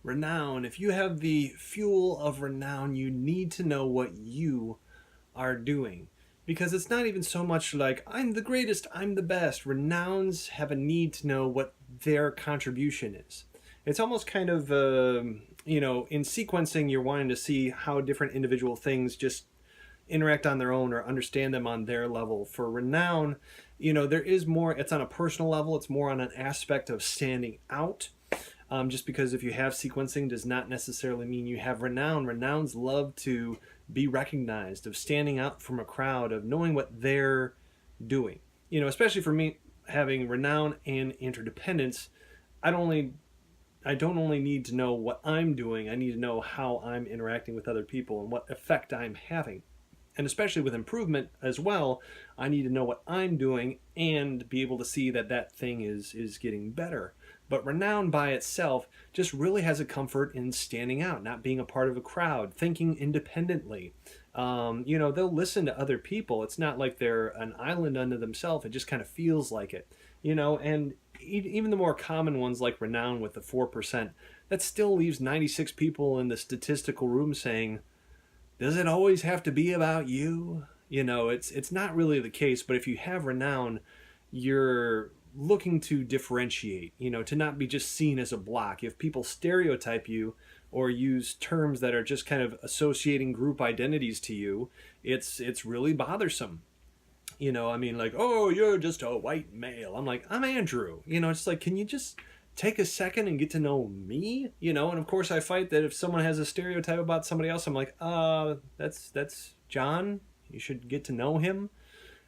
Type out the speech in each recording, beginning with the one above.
Renown. If you have the fuel of renown, you need to know what you are doing. Because it's not even so much like, I'm the greatest, I'm the best. Renowns have a need to know what their contribution is. It's almost kind of, in sequencing, you're wanting to see how different individual things just interact on their own or understand them on their level. For renown, there is more, it's on a personal level, it's more on an aspect of standing out. Just because if you have sequencing does not necessarily mean you have renown. Renowns love to be recognized, of standing out from a crowd, of knowing what they're doing. Especially for me, having renown and interdependence, I don't only I don't only need to know what I'm doing, I need to know how I'm interacting with other people and what effect I'm having. And especially with improvement as well, I need to know what I'm doing and be able to see that that thing is getting better. But renown by itself just really has a comfort in standing out, not being a part of a crowd, thinking independently. They'll listen to other people. It's not like they're an island unto themselves. It just kind of feels like it. And even the more common ones like renown with the 4%, that still leaves 96 people in the statistical room saying, does it always have to be about you? It's not really the case, but if you have renown, you're looking to differentiate, to not be just seen as a block. If people stereotype you or use terms that are just kind of associating group identities to you, it's really bothersome. Like, oh, you're just a white male. I'm like, I'm Andrew. It's like, can you just take a second and get to know me? And of course I fight that if someone has a stereotype about somebody else, I'm like, that's John. You should get to know him.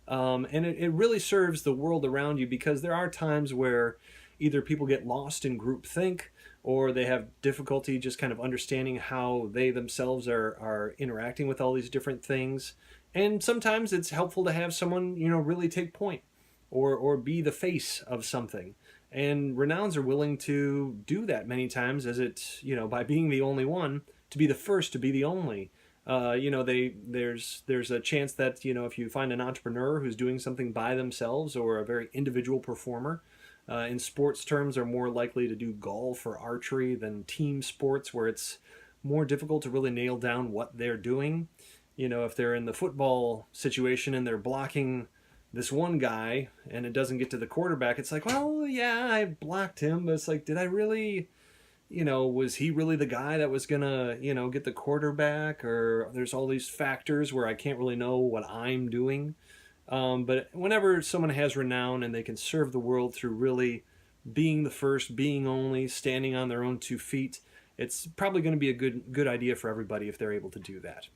And it really serves the world around you, because there are times where either people get lost in groupthink or they have difficulty just kind of understanding how they themselves are interacting with all these different things. And sometimes it's helpful to have someone, really take point or be the face of something. And renowns are willing to do that many times, as it's, by being the only one, to be the first to be the only. There's a chance that, if you find an entrepreneur who's doing something by themselves, or a very individual performer, in sports terms are more likely to do golf or archery than team sports, where it's more difficult to really nail down what they're doing. If they're in the football situation and they're blocking this one guy and it doesn't get to the quarterback, it's like, well, yeah, I blocked him, but it's like, did I really, was he really the guy that was gonna, get the quarterback? Or there's all these factors where I can't really know what I'm doing. But whenever someone has renown and they can serve the world through really being the first, being only, standing on their own 2 feet, it's probably going to be a good idea for everybody if they're able to do that.